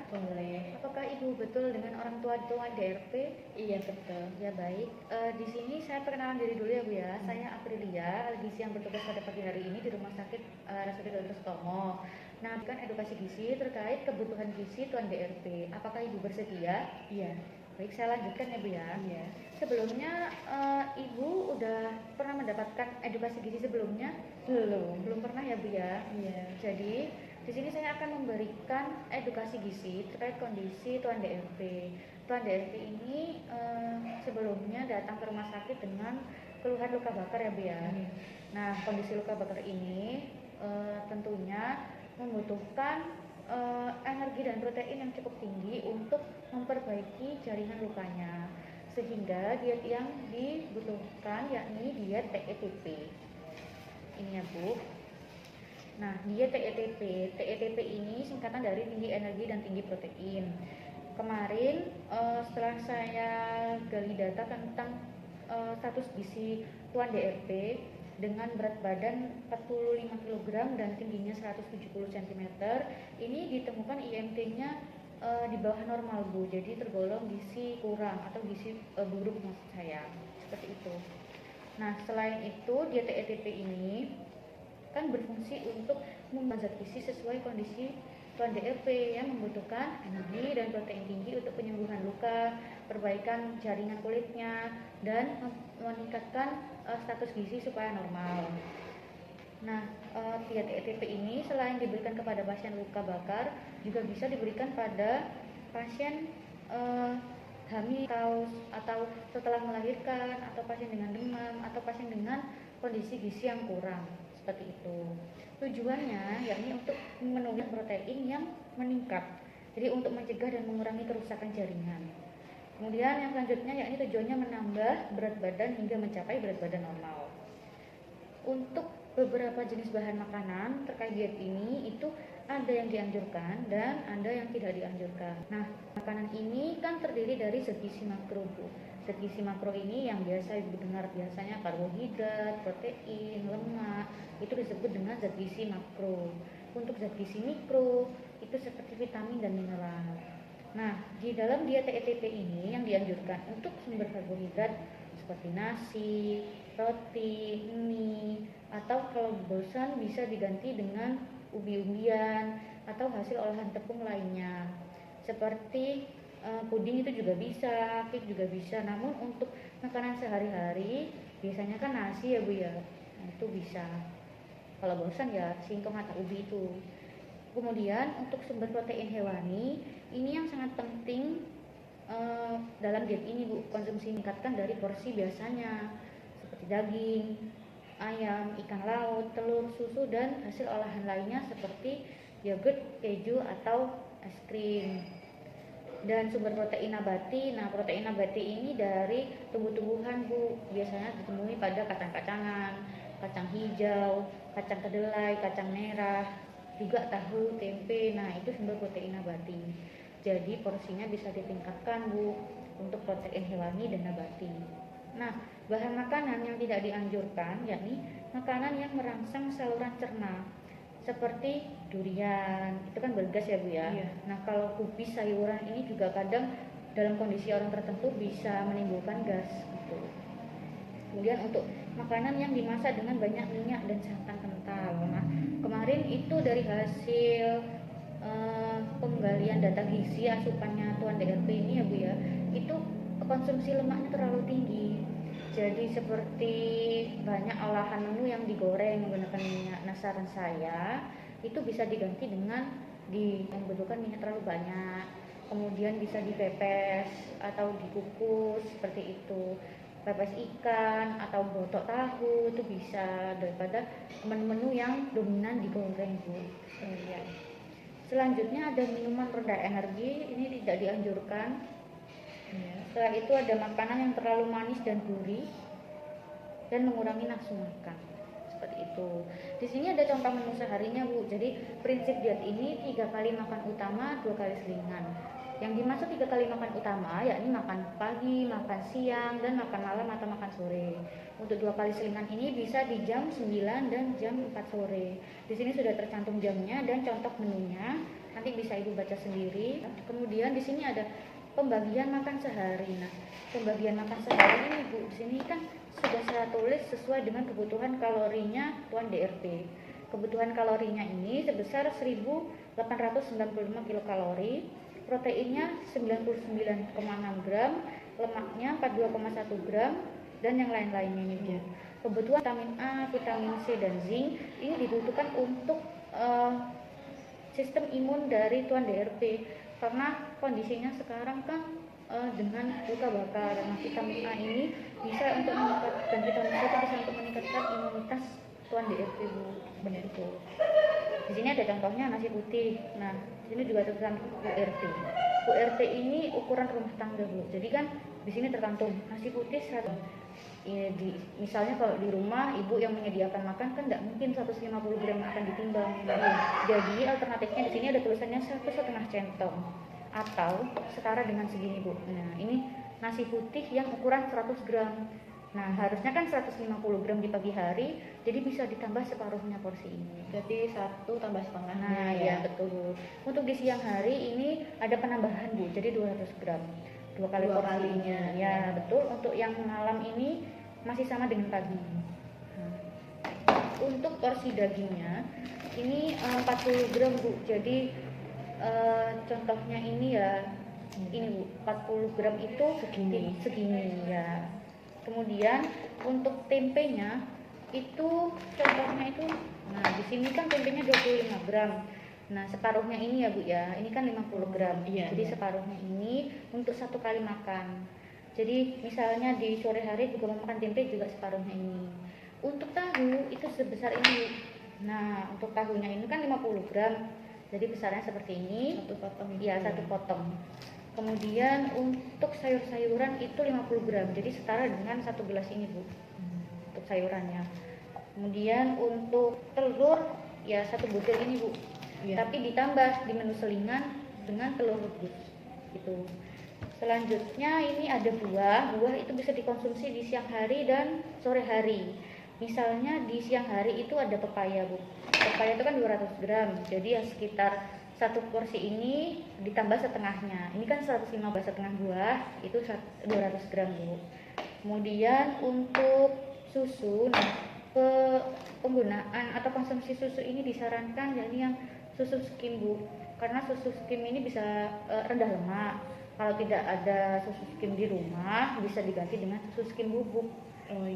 Boleh. Apakah Ibu betul dengan orang tua DRP? Iya, betul. Ya baik, di sini saya perkenalan diri dulu ya Bu ya. Saya Aprilia, gizi yang bertugas pada pagi hari ini di Rumah Sakit RSUD Dr. Sutomo. Nah, bukan edukasi gizi terkait kebutuhan gizi Tuan DRP. Apakah Ibu bersedia? Iya. Baik, saya lanjutkan ya Bu ya. Iya. Sebelumnya Ibu udah pernah mendapatkan edukasi gizi sebelumnya? Belum pernah ya Bu ya. Iya. Jadi di sini saya akan memberikan edukasi gizi terkait kondisi Tuan DRP. Tuan DRP ini sebelumnya datang ke rumah sakit dengan keluhan luka bakar ya Bu ya. Nah, kondisi luka bakar ini tentunya membutuhkan energi dan protein yang cukup tinggi untuk memperbaiki jaringan lukanya, sehingga diet yang dibutuhkan yakni diet TETP. Ini ya Bu. Nah, diet TETP ini singkatan dari tinggi energi dan tinggi protein. Kemarin setelah saya gali data tentang status gizi Tuan DRP dengan berat badan 45 kg dan tingginya 170 cm, ini ditemukan IMT-nya di bawah normal Bu, jadi tergolong gizi kurang atau gizi buruk maksud saya, seperti itu. Nah, selain itu diet TETP ini kan berfungsi untuk membantu zat gizi sesuai kondisi Tuan DRP yang membutuhkan energi dan protein tinggi untuk penyembuhan luka, perbaikan jaringan kulitnya, dan meningkatkan status gizi supaya normal. Nah, diet TETP ini selain diberikan kepada pasien luka bakar, juga bisa diberikan pada pasien hamil atau setelah melahirkan, atau pasien dengan demam, atau pasien dengan kondisi gizi yang kurang, seperti itu. Tujuannya yakni untuk memenuhi protein yang meningkat, jadi untuk mencegah dan mengurangi kerusakan jaringan. Kemudian yang selanjutnya yakni tujuannya menambah berat badan hingga mencapai berat badan normal. Untuk beberapa jenis bahan makanan terkait diet ini itu ada yang dianjurkan dan ada yang tidak dianjurkan. Nah, makanan ini kan terdiri dari zat gizi makro Bu. Zat gizi makro ini yang biasa Ibu dengar biasanya karbohidrat, protein, lemak, itu disebut dengan zat gizi makro. Untuk zat gizi mikro itu seperti vitamin dan mineral. Nah, di dalam diet TETP ini yang dianjurkan untuk sumber karbohidrat seperti nasi, roti, mie, atau kalau bosan bisa diganti dengan ubi-ubian atau hasil olahan tepung lainnya. Seperti puding itu juga bisa, cake juga bisa. Namun untuk makanan sehari-hari biasanya kan nasi ya Bu ya. Nah, itu bisa. Kalau bosan ya singkong atau ubi itu. Kemudian untuk sumber protein hewani ini yang sangat penting dalam diet ini Bu, konsumsi meningkatkan dari porsi biasanya seperti daging, ayam, ikan laut, telur, susu, dan hasil olahan lainnya seperti yogurt, keju, atau es krim. Dan sumber protein nabati, nah protein nabati ini dari tumbuh-tumbuhan Bu, biasanya ditemui pada kacang-kacangan, kacang hijau, kacang kedelai, kacang merah, juga tahu, tempe. Nah, itu sumber protein nabati. Jadi porsinya bisa ditingkatkan Bu untuk protein hewani dan nabati. Nah, bahan makanan yang tidak dianjurkan yakni makanan yang merangsang saluran cerna seperti durian, itu kan bergas ya Bu ya. Iya. Nah, kalau kubis sayuran ini juga kadang dalam kondisi orang tertentu bisa menimbulkan gas gitu. Kemudian untuk makanan yang dimasak dengan banyak minyak dan santan kental. Nah, kemarin itu dari hasil penggalian data gizi asupannya Tuan DRP ini ya Bu ya, itu konsumsi lemaknya terlalu tinggi. Jadi seperti banyak olahan menu yang digoreng menggunakan minyak. Nah, saran saya itu bisa diganti dengan membutuhkan minyak terlalu banyak. Kemudian bisa dipepes atau dikukus seperti itu. Pepes ikan atau botok tahu itu bisa, daripada menu-menu yang dominan digoreng Bu. Ya. Selanjutnya ada minuman rendah energi, ini tidak dianjurkan. Setelah itu ada makanan yang terlalu manis dan gurih dan mengurangi nafsu makan, seperti itu. Di sini ada contoh menu seharinya Bu. Jadi prinsip diet ini 3 kali makan utama, 2 kali selingan. Yang dimaksud 3 kali makan utama yakni makan pagi, makan siang, dan makan malam atau makan sore. Untuk 2 kali selingan ini bisa di jam 9 dan jam 4 sore. Di sini sudah tercantum jamnya dan contoh menunya. nanti bisa Ibu baca sendiri. Kemudian di sini ada pembagian makan sehari. Nah, pembagian makan sehari ini Bu, di sini kan sudah saya tulis sesuai dengan kebutuhan kalorinya tuan DRP. Kebutuhan kalorinya ini sebesar 1895 kilokalori, proteinnya 99,6 gram, lemaknya 42,1 gram, dan yang lain-lainnya ini Bu. Kebutuhan vitamin A, vitamin C, dan zinc ini dibutuhkan untuk sistem imun dari tuan DRP, karena kondisinya sekarang kan dengan luka bakar. Nah, vitamin A ini bisa untuk meningkatkan, vitamin C itu bisa untuk meningkatkan imunitas tuan DRP Bu. Benar itu. Di sini ada contohnya nasi putih. Nah, di sini juga tertulis URT. URT ini ukuran rumah tangga Bu. Jadi kan di sini tercantum nasi putih misalnya kalau di rumah ibu yang menyediakan makan kan nggak mungkin 150 gram akan ditimbang. Jadi alternatifnya di sini ada tulisannya 1,5 centong atau setara dengan segini Bu. Nah, ini nasi putih yang ukuran 100 gram. Nah, harusnya kan 150 gram di pagi hari, jadi bisa ditambah separuhnya porsi ini. Jadi 1 tambah setengah. Nah, ya betul. Untuk di siang hari ini ada penambahan Bu, jadi 200 gram. 2 kali porsinya. Ya, betul. Untuk yang malam ini masih sama dengan pagi. Nah, untuk porsi dagingnya ini 40 gram Bu. Jadi contohnya ini ya, ini Bu, 40 gram itu segini ya. Kemudian untuk tempenya itu contohnya itu, nah di sini kan tempenya 25 gram. Nah, separuhnya ini ya Bu ya, ini kan 50 gram. Jadi separuhnya ini untuk 1 kali makan. Jadi misalnya di sore hari juga mau makan tempe juga separuhnya ini. Untuk tahu itu sebesar ini. Nah, untuk tahunya ini kan 50 gram. Jadi besarnya seperti ini. 1 potong. Iya, 1 potong. Kemudian untuk sayur-sayuran itu 50 gram, jadi setara dengan 1 gelas ini Bu, untuk sayurannya. Kemudian untuk telur ya 1 butir ini Bu, tapi ditambah di menu selingan dengan telur rebus gitu. Selanjutnya ini ada buah itu bisa dikonsumsi di siang hari dan sore hari. Misalnya di siang hari itu ada pepaya Bu, pepaya itu kan 200 gram, jadi ya sekitar 1 porsi ini ditambah setengahnya. Ini kan 115 setengah buah, itu 200 gram Bu. Kemudian untuk susu, nah penggunaan atau konsumsi susu ini disarankan jadi yang susu skim Bu, karena susu skim ini bisa rendah lemak. Kalau tidak ada susu skim di rumah, bisa diganti dengan susu skim bubuk.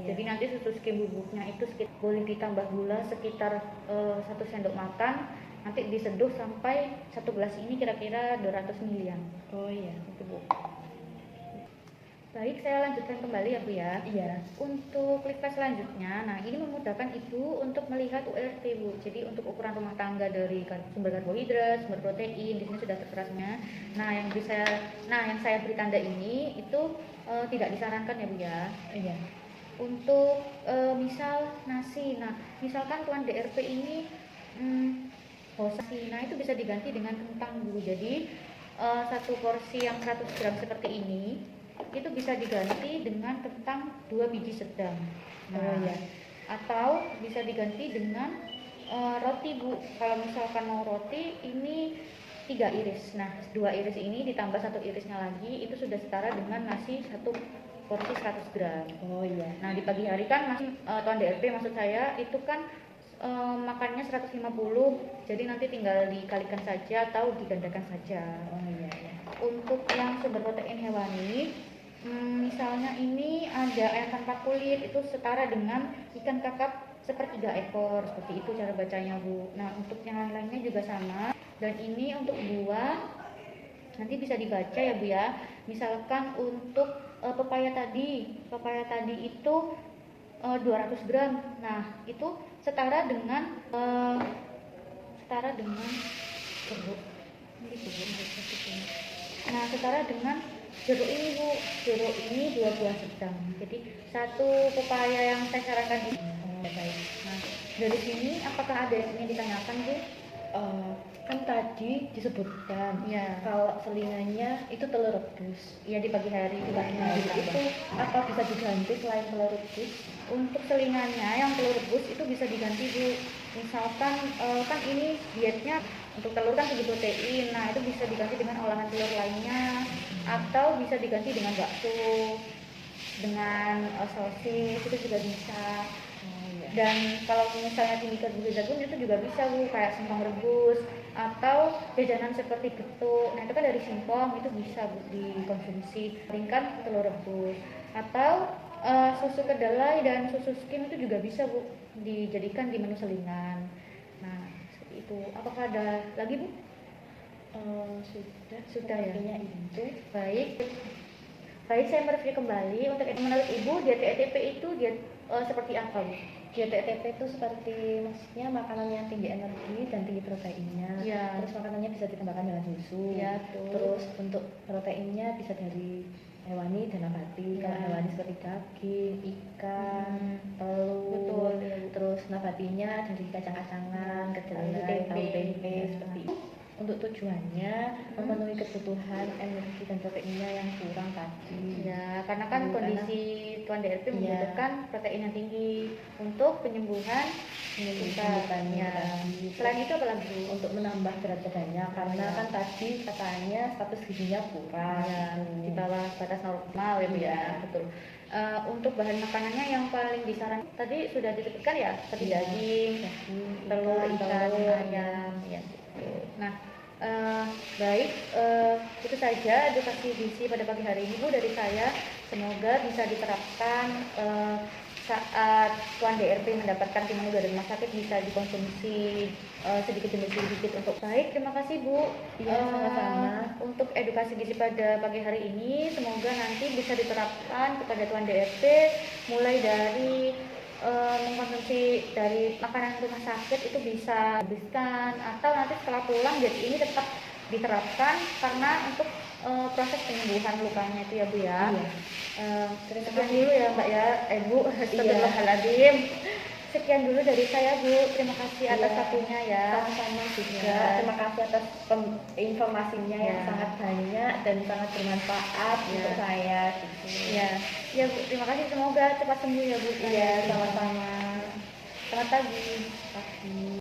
Jadi nanti susu skim bubuknya itu boleh ditambah gula sekitar 1 sendok makan. Nanti diseduh sampai 1 gelas ini kira-kira 200 milian. Itu Bu. Baik, saya lanjutkan kembali ya Bu ya. Untuk live selanjutnya, nah ini memudahkan Ibu untuk melihat URT Bu. Jadi untuk ukuran rumah tangga dari sumber karbohidrat, sumber protein, di sini sudah terterasnya. Nah, yang saya beri tanda ini itu tidak disarankan ya Bu ya. Untuk misal nasi, nah misalkan tuan DRP ini nah itu bisa diganti dengan kentang Bu. Jadi 1 porsi yang 100 gram seperti ini itu bisa diganti dengan kentang 2 biji sedang. Atau bisa diganti dengan roti Bu. Kalau misalkan mau roti ini 3 iris. Nah, 2 iris ini ditambah 1 irisnya lagi itu sudah setara dengan nasi 1 porsi 100 gram. Nah, di pagi hari kan masih tuan DRP maksud saya itu kan makannya 150, jadi nanti tinggal dikalikan saja atau digandakan saja. Untuk yang sumber protein hewani, misalnya ini ada ayam tanpa kulit, itu setara dengan ikan kakap 1/3 ekor, seperti itu cara bacanya Bu. Nah, untuk yang lain-lainnya juga sama. Dan ini untuk buah nanti bisa dibaca ya Bu ya. Misalkan untuk pepaya tadi itu 200 gram. Nah, itu setara dengan jeruk. Nah, setara dengan jeruk ini Bu. Jeruk ini 2 buah sedang. Jadi 1 pepaya yang saya sarankan ini. Baik. Nah, dari sini apakah ada yang ingin ditanyakan Bu? Kan tadi disebutkan kalau selingannya itu telur rebus. Di pagi hari. Itu apa bisa diganti selain telur rebus? Untuk selingannya yang telur rebus itu bisa diganti Bu. Misalkan kan ini dietnya Untuk telur kan tinggi protein, nah itu bisa diganti dengan olahan telur lainnya, atau bisa diganti dengan bakso, dengan sosis, itu juga bisa. Dan kalau misalnya tinggi karbohidrat pun itu juga bisa Bu, kayak singkong rebus atau jajanan seperti getuk. Nah itu kan dari singkong, itu bisa Bu dikonsumsi. Ringkan telur rebus atau susu kedelai dan susu skim itu juga bisa Bu dijadikan di menu selingan. Nah seperti itu. Apakah ada lagi Bu? Sudah ya. Itu Baik. Baik, saya mereview kembali. Untuk menurut Ibu, diet ETP itu diet seperti apa Bu? diet ETP itu seperti maksudnya makanan yang tinggi energi dan tinggi proteinnya. Ya. Terus makanannya bisa ditambahkan dengan susu. Ya, betul. Terus untuk proteinnya bisa dari hewani dan nabati. Ya. Kalau hewani seperti daging, ikan, telur. Betul, ya, Bu. Terus nabatinya dari kacang-kacangan, kedelai, tahu tempe, seperti itu. Untuk tujuannya memenuhi kebutuhan energi dan proteinnya yang kurang tadi. Ya, karena kan kondisi Tuan DRP Iya. membutuhkan protein yang tinggi untuk penyembuhan Penyembuhannya ya. tadi. Selain itu apa lagi Bu? Untuk menambah berat badannya karena Iya. kan tadi katanya status gizinya kurang. Ya, di bawah batas normal ya Bu ya. Iya. Betul. Untuk bahan makanannya yang paling disarankan tadi sudah disebutkan ya, seperti Iya. daging, telur, ikan, ayam, ya. Nah, baik, itu saja edukasi gizi pada pagi hari ini Bu dari saya. Semoga bisa diterapkan saat Tuan DRP mendapatkan timbang dari rumah sakit, bisa dikonsumsi sedikit demi sedikit untuk baik. Terima kasih Bu. Iya, sama-sama. Untuk edukasi gizi pada pagi hari ini, semoga nanti bisa diterapkan kepada Tuan DRP mulai dari mengkonsumsi dari makanan rumah sakit itu bisa habiskan, atau nanti setelah pulang jadi ini tetap diterapkan karena untuk proses penyembuhan lukanya itu ya Bu ya. Iya. Sekian dulu ya Mbak ya, Bu. Astagfirullahaladzim. Sekian dulu dari saya Bu. Terima kasih atas waktunya ya. Sama-sama juga. Ya. Terima kasih atas informasinya yang Ya. sangat banyak dan sangat bermanfaat Ya. untuk saya. Gitu. Ya, ya Bu. Terima kasih, semoga cepat sembuh ya Bu. Iya, sama-sama. Selamat pagi.